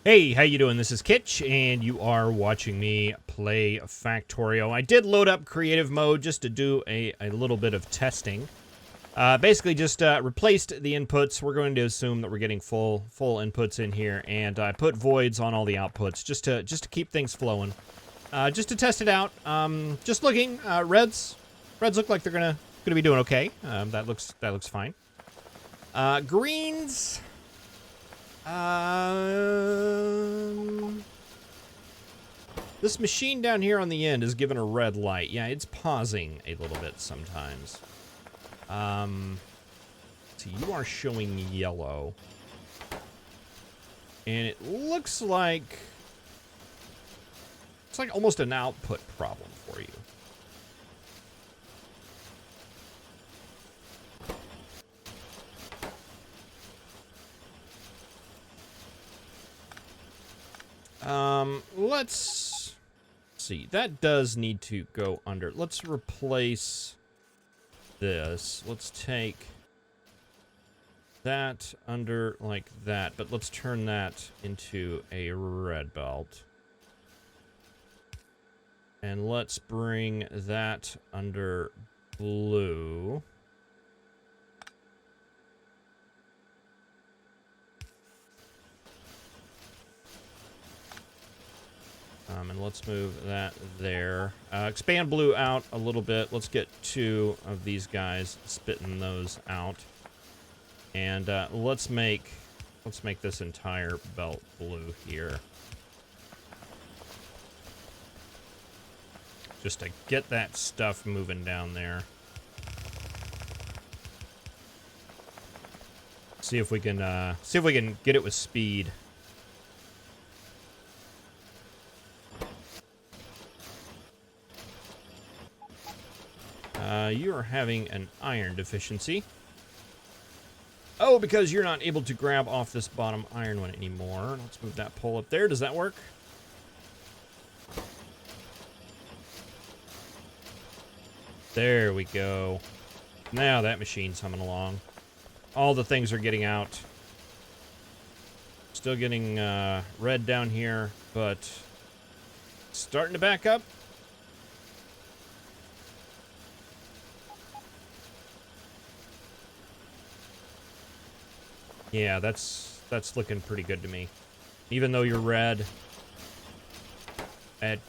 Hey, how you doing? This is Kitch, and you are watching me play Factorio. I did load up creative mode just to do a little bit of testing. Basically just replaced the inputs. We're going to assume that we're getting full inputs in here, and I put voids on all the outputs just to keep things flowing. Just to test it out. Just looking, reds look like they're gonna be doing okay. That looks fine. Greens. This machine down here on the end is given a red light. Yeah, it's pausing a little bit sometimes. So you are showing yellow. And it looks like it's like almost an output problem for you. Let's see. That does need to go under. Let's replace this. Let's take that under like that, but let's turn that into a red belt. And let's bring that under blue. And let's move that there. Expand blue out a little bit. Let's get two of these guys, spitting those out. And let's make this entire belt blue here. Just to get that stuff moving down there. See if we can get it with speed. You are having an iron deficiency. Oh, because you're not able to grab off this bottom iron one anymore. Let's move that pole up there. Does that work? There we go. Now that machine's humming along. All the things are getting out. Still getting red down here, but starting to back up. Yeah, that's looking pretty good to me. Even though you're red, it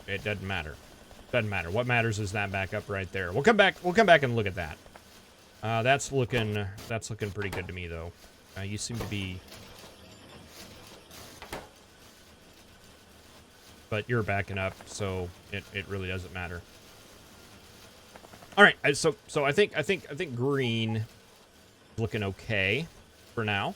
doesn't matter. Doesn't matter. What matters is that backup right there. We'll come back and look at that. That's looking pretty good to me though. You seem to be, but you're backing up, so it really doesn't matter. All right, so I think green is looking okay for now.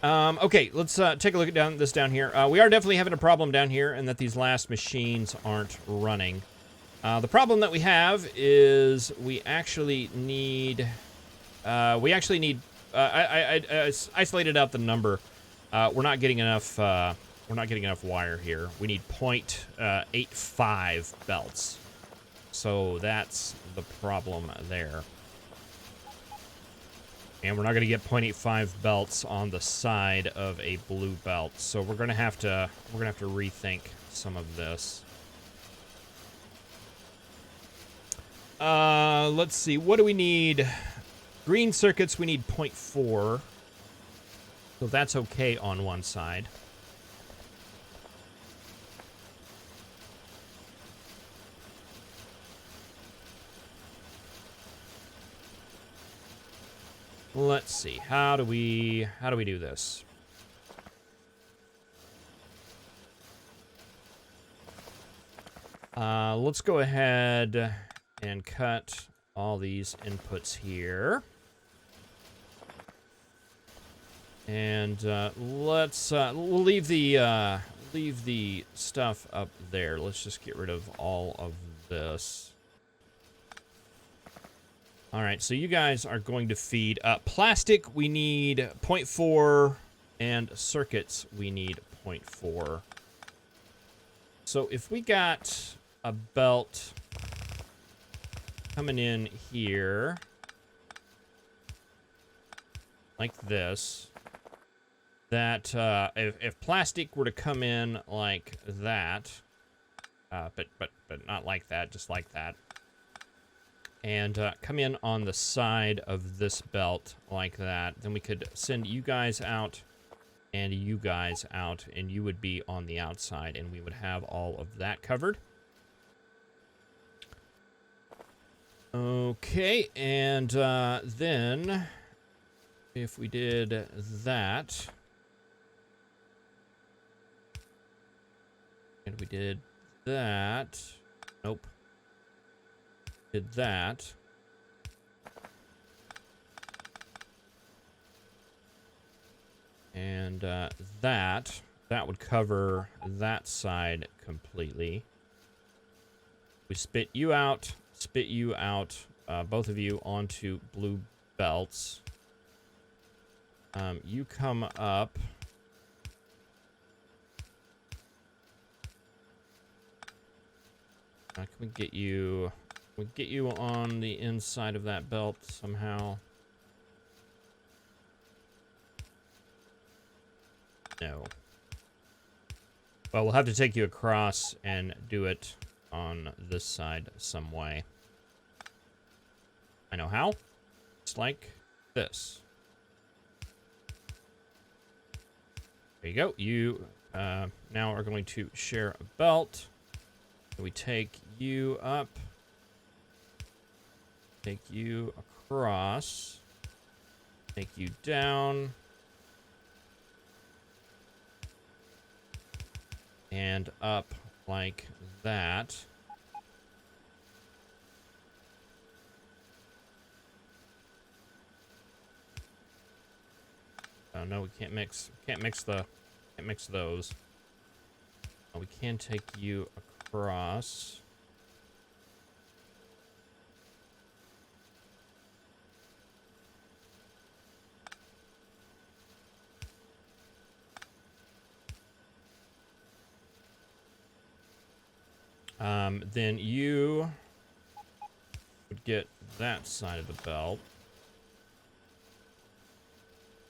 Okay, let's take a look at this down here. We are definitely having a problem down here, and that these last machines aren't running. The problem that we have is we actually need. I isolated out the number. We're not getting enough. We're not getting enough wire here. We need 0.85 belts. So that's the problem there. And we're not going to get 0.85 belts on the side of a blue belt. So we're going to have to rethink some of this. Let's see. What do we need? Green circuits, we need 0.4. So that's okay on one side. Let's see. How do we do this? Let's go ahead and cut all these inputs here. And we'll leave the stuff up there. Let's just get rid of all of this. All right, so you guys are going to feed plastic. We need 0.4, and circuits we need 0.4. So if we got a belt coming in here like this, that if plastic were to come in like that, but not like that, just like that, and come in on the side of this belt like that, then we could send you guys out and you guys out, and you would be on the outside, and we would have all of that covered. Okay, and then if we did that, and we did that, nope, did that, and that would cover that side completely. We spit you out, both of you onto blue belts. You come up. Can we get you? Can we get you on the inside of that belt somehow? No. Well, we'll have to take you across and do it on this side some way. I know how. It's like this. There you go. You now are going to share a belt. We take you up. Take you across. Take you down. And up like that. Oh no, we can't mix. Can't mix those. Oh, we can take you across. Then you would get that side of the belt.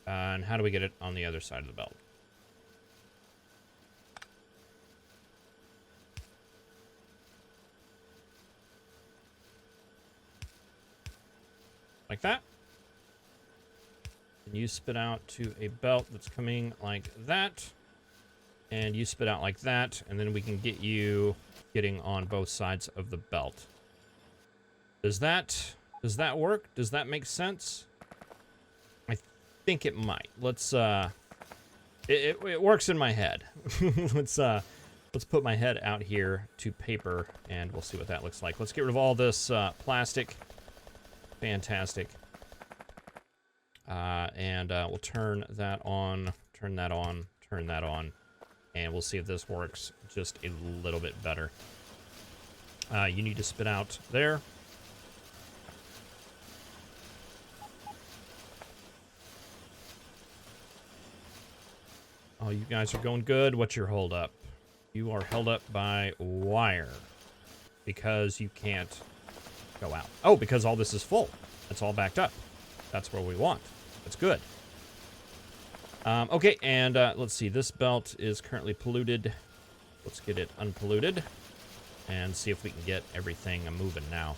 And how do we get it on the other side of the belt? Like that. And you spit out to a belt that's coming like that. And you spit out like that. And then we can get you getting on both sides of the belt. Does that work? Does that make sense? I think it might. Let's it works in my head. let's put my head out here to paper and we'll see what that looks like. Let's get rid of all this plastic. Fantastic. And we'll turn that on, turn that on, turn that on, and we'll see if this works just a little bit better. You need to spit out there. Oh, you guys are going good. What's your hold up? You are held up by wire because you can't go out. Oh, because all this is full. It's all backed up. That's what we want. That's good. Okay, and let's see. This belt is currently polluted. Let's get it unpolluted and see if we can get everything moving now.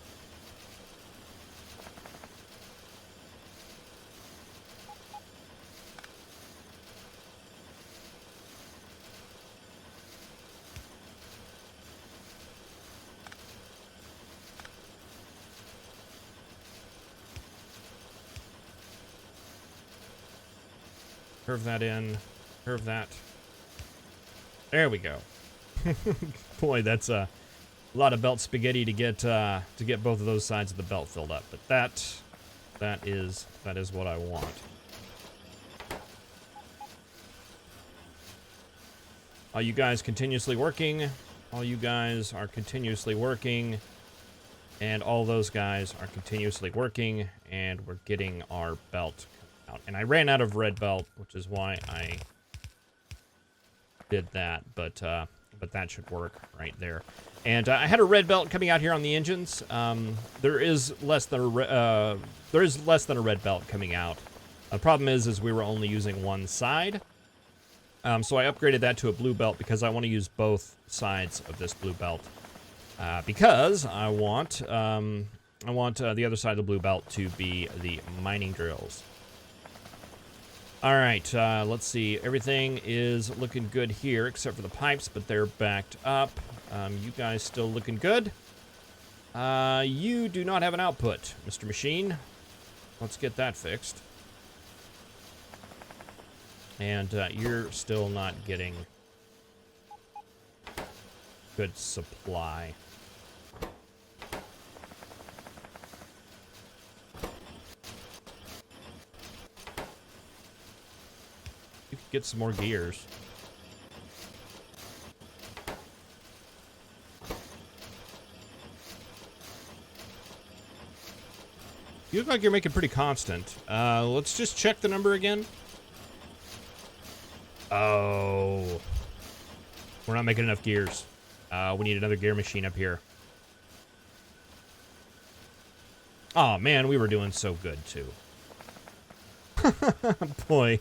Curve that in. Curve that. There we go. Boy, that's a lot of belt spaghetti to get both of those sides of the belt filled up. But that is what I want. Are you guys continuously working? All you guys are continuously working. And all those guys are continuously working. And we're getting our belt out. And I ran out of red belt, which is why I did that. But that should work right there. And I had a red belt coming out here on the engines. There is less than a red belt coming out. The problem is we were only using one side. So I upgraded that to a blue belt because I want to use both sides of this blue belt. Because I want the other side of the blue belt to be the mining drills. All right, let's see. Everything is looking good here except for the pipes, but they're backed up. You guys still looking good. You do not have an output, Mr. Machine. Let's get that fixed. And you're still not getting good supply. You could get some more gears. You look like you're making pretty constant. Let's just check the number again. Oh. We're not making enough gears. We need another gear machine up here. Oh, man, we were doing so good, too. Boy.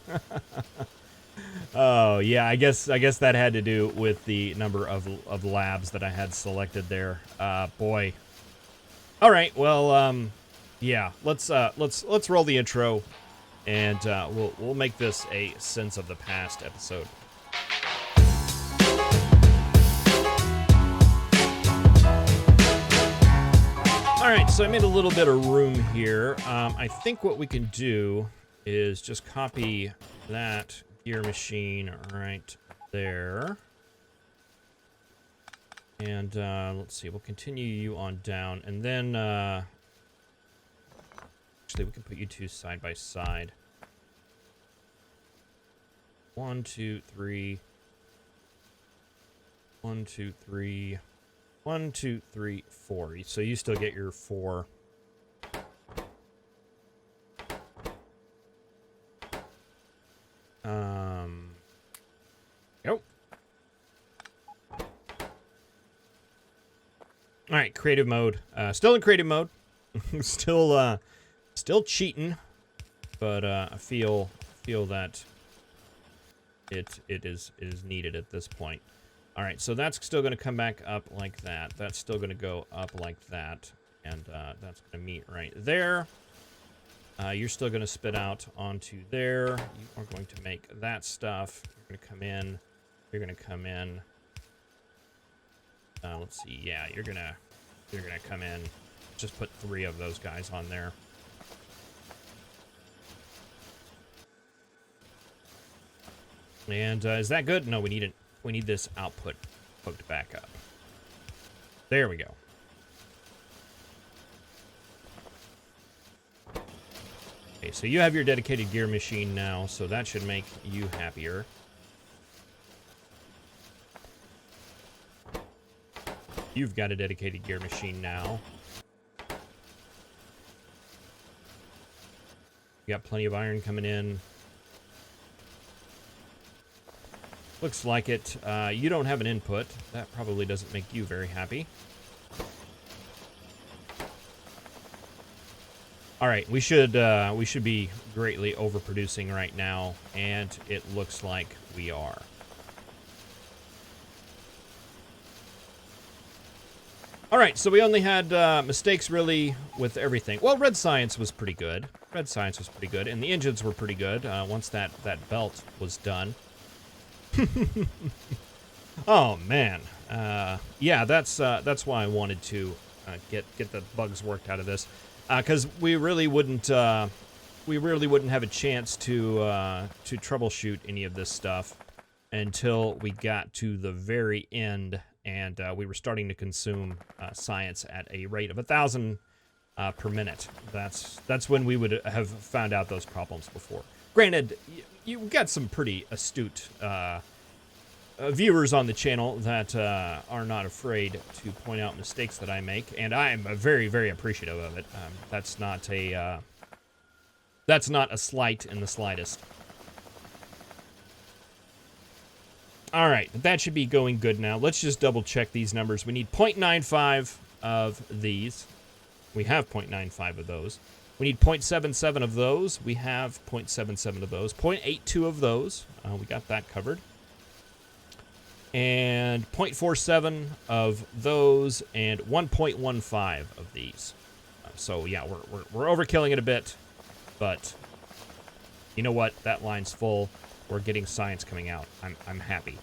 Oh, yeah, I guess that had to do with the number of labs that I had selected there. Boy. All right, well, yeah, let's roll the intro. And we'll make this a Sense of the Past episode. All right, so I made a little bit of room here. I think what we can do is just copy that gear machine right there. And let's see, we'll continue you on down. And then... actually, we can put you two side by side. 1, 2, 3. 1, 2, 3. 1, 2, 3, 4. So you still get your 4. Go. All right, creative mode. Still in creative mode. Still cheating, but I feel that it is needed at this point. All right, so that's still going to come back up like that. That's still going to go up like that, and that's going to meet right there. You're still going to spit out onto there. You are going to make that stuff. You're going to come in. You're going to come in. Let's see. Yeah, you're gonna come in. Just put 3 of those guys on there. And is that good? No, we need it. We need this output hooked back up. There we go. Okay, so you have your dedicated gear machine now, so that should make you happier. You've got a dedicated gear machine now. You got plenty of iron coming in. Looks like it. You don't have an input. That probably doesn't make you very happy. All right, we should be greatly overproducing right now, and it looks like we are. All right, so we only had mistakes really with everything. Well, red science was pretty good. Red science was pretty good, and the engines were pretty good once that belt was done. Oh man, yeah, that's why I wanted to get the bugs worked out of this, because we really wouldn't have a chance to troubleshoot any of this stuff until we got to the very end, and we were starting to consume science at a rate of 1,000 per minute. That's when we would have found out those problems before. Granted, you got some pretty astute viewers on the channel that are not afraid to point out mistakes that I make, and I am very, very appreciative of it. That's not a slight in the slightest. All right, that should be going good now. Let's just double check these numbers. We need 0.95 of these. We have 0.95 of those. We need 0.77 of those. We have 0.77 of those. 0.82 of those. We got that covered. and 0.47 of those, and 1.15 of these. So yeah, we're overkilling it a bit, but you know what? That line's full. We're getting science coming out. I'm happy.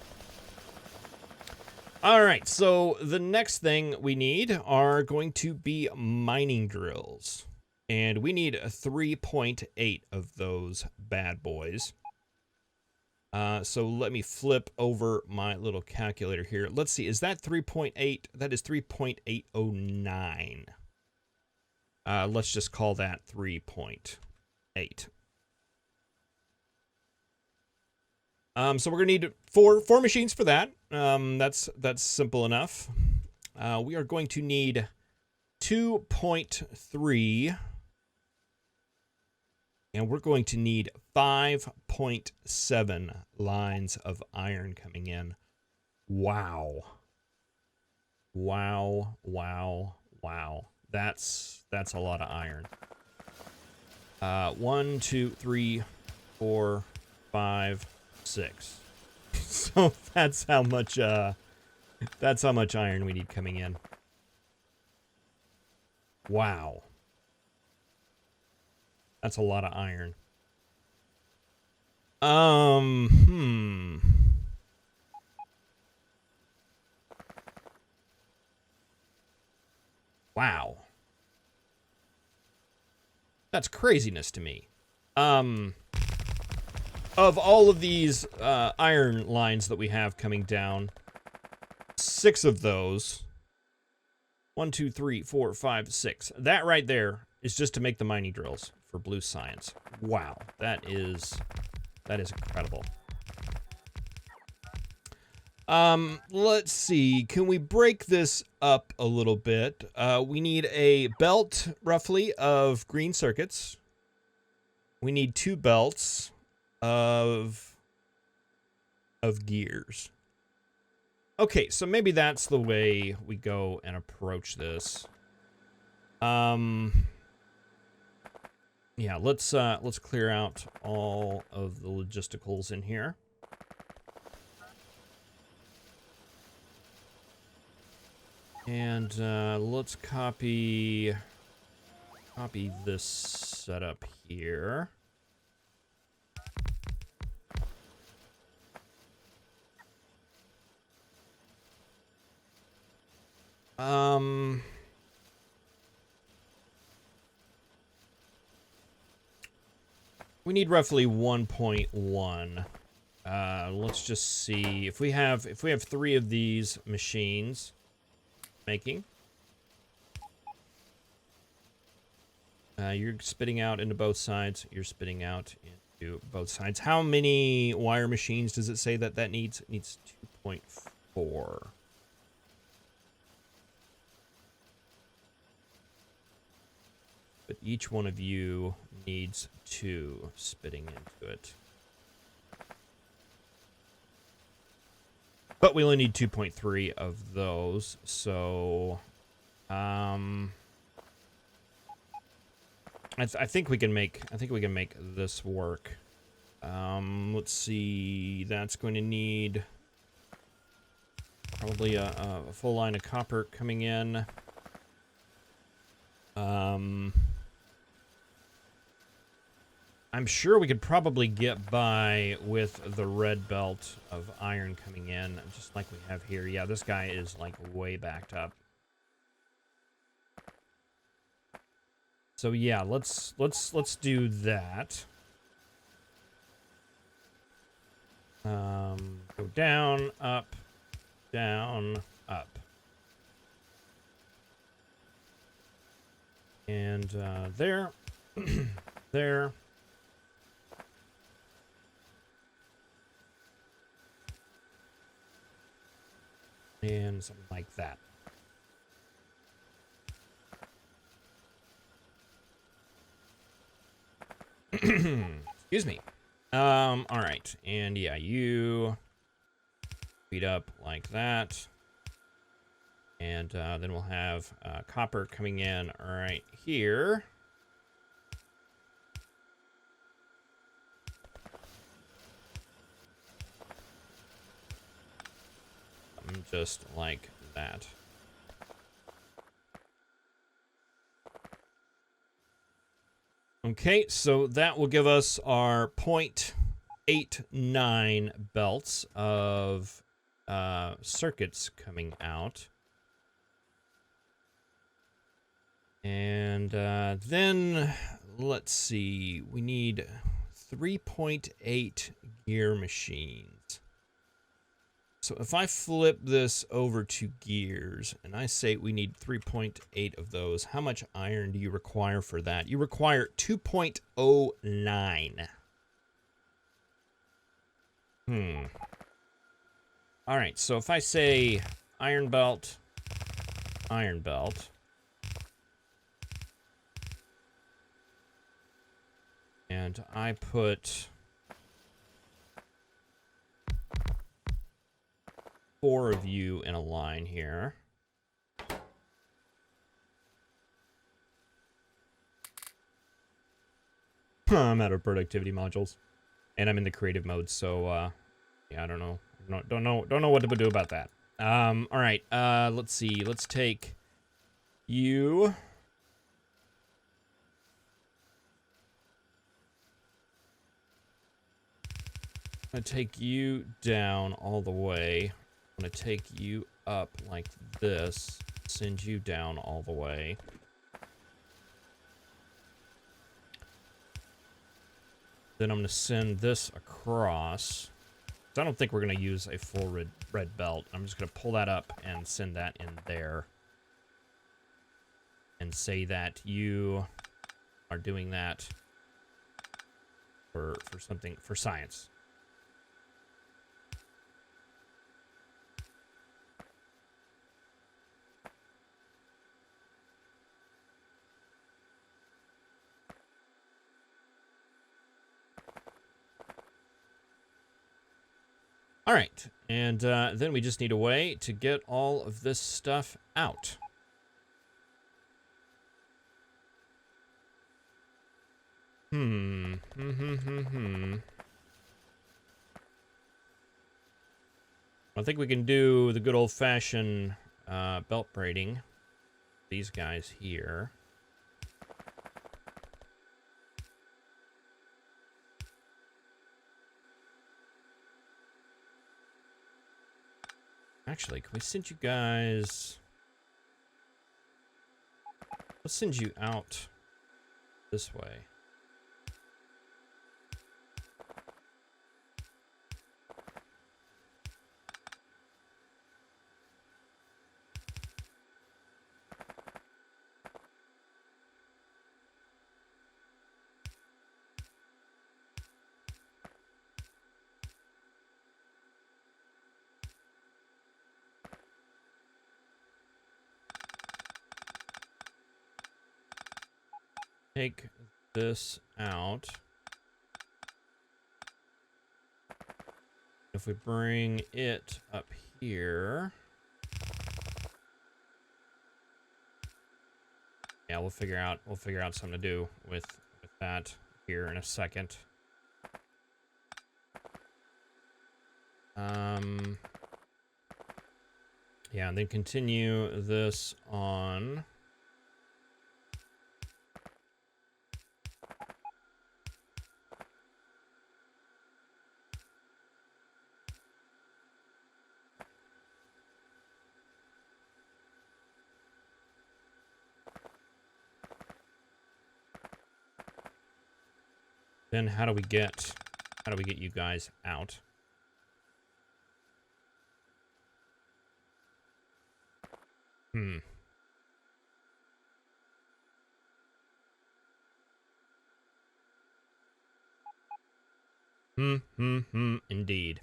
All right, so the next thing we need are going to be mining drills, and we need 3.8 of those bad boys. So let me flip over my little calculator here. Let's see, is that 3.8? That is 3.809. Let's just call that 3.8. So we're gonna need four machines for that. That's simple enough. We are going to need 2.3. And we're going to need 5.7 lines of iron coming in. Wow. Wow, wow, wow. That's a lot of iron. 1, 2, 3, 4, 5, 6. So that's how much iron we need coming in. Wow. That's a lot of iron. Wow. That's craziness to me. Of all of these iron lines that we have coming down, 6 of those, 1, 2, 3, 4, 5, 6. That right there is just to make the mining drills for blue science. Wow, that is incredible. Let's see. Can we break this up a little bit? We need a belt, roughly, of green circuits. We need 2 belts of gears. Okay, so maybe that's the way we go and approach this. Yeah, let's clear out all of the logisticals in here. And let's copy this setup here. We need roughly 1.1. Let's just see if we have 3 of these machines making. You're spitting out into both sides. You're spitting out into both sides. How many wire machines does it say that needs? It needs 2.4. But each one of you needs 2 spitting into it. But we only need 2.3 of those, so I think we can make this work. Let's see. That's going to need probably a full line of copper coming in. I'm sure we could probably get by with the red belt of iron coming in, just like we have here. Yeah, this guy is like way backed up. So yeah, let's do that. Go down, up, and there, there. And something like that. Excuse me. All right. And yeah, you speed up like that. And then we'll have copper coming in right here. just like that. Okay, so that will give us our 0.89 belts of circuits coming out. And then, let's see, we need 3.8 gear machines. So if I flip this over to gears, and I say we need 3.8 of those, how much iron do you require for that? You require 2.09. All right, so if I say iron belt, and I put 4 of you in a line here. I'm out of productivity modules, and I'm in the creative mode, so yeah, I don't know what to do about that. All right, let's see. Let's take you. I'm gonna take you down all the way. I'm gonna take you up like this, send you down all the way. Then I'm gonna send this across. I don't think we're gonna use a full red belt. I'm just gonna pull that up and send that in there. And say that you are doing that for something, for science. All right, and then we just need a way to get all of this stuff out. I think we can do the good old-fashioned belt braiding. These guys here. Actually, can we send you guys... Let's send you out this way. Take this out. If we bring it up here, yeah, we'll figure out something to do with that here in a second. Yeah, and then continue this on. Then how do we get you guys out? Indeed.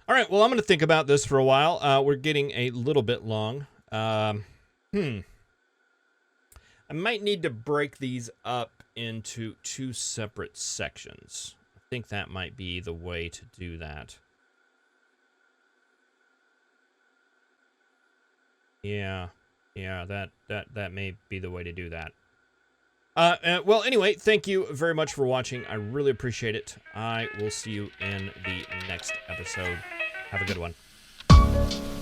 All right, well, I'm going to think about this for a while. We're getting a little bit long. I might need to break these up into 2 separate sections. I think that might be the way to do that. Yeah, that may be the way to do that. Well, anyway, thank you very much for watching. I really appreciate it. I will see you in the next next episode. Have a good one.